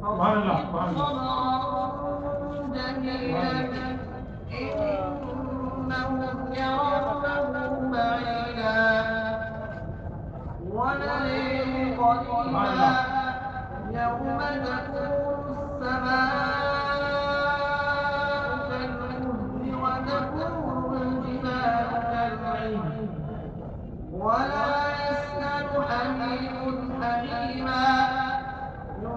سبحان الله سبحان الله جميلا إنهم يرونه بعيدا ونريه سبحان قريبا الله يوم تكون السماء كالمهل وتكون الجبال كالعهن ولا يسأل حميم حميما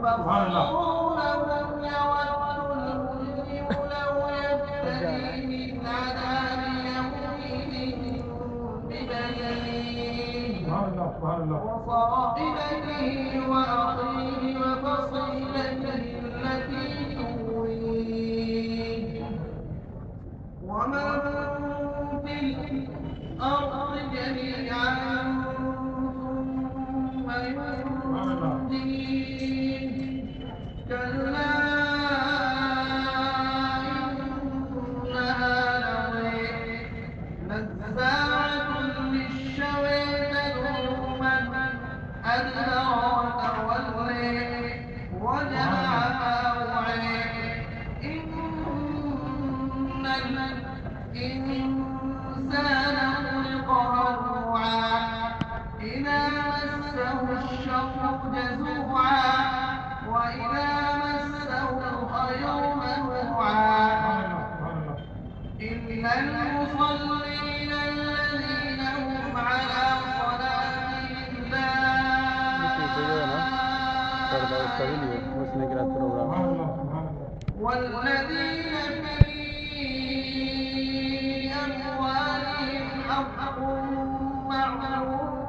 سبحان الله يبصرونهم يود المجرم لو يفتدي من عذاب يومئذ ببنيه سبحان الله سبحان الله وصاحبته وأخيه وفصيلته التي تؤويه ومن في الأرض جميعا ثم ينجيه كلا إنها لظى نزاعة للشوى تدعو من أدبر وتولى وجمع فأوعى إن الإنسان خلق هلوعا إذا مسه الشر جزوعا وإذا مسه الخير منوعا إلا المصلين الذين هم على صلاتهم والذين في أموالهم حق معلوم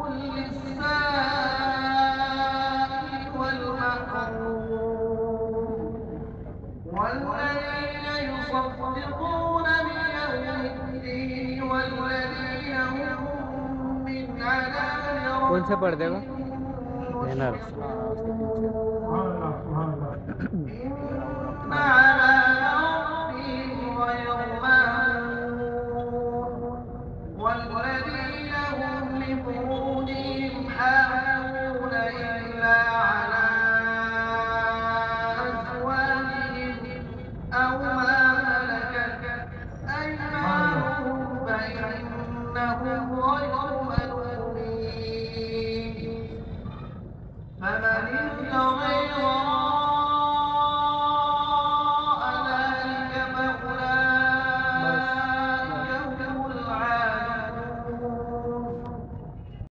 للسائل والمحروم والذين يصدقون بيوم الدين والذين هم من عذاب कौन सा पर्दे का ربهم बैनर سبحان الله سبحان الله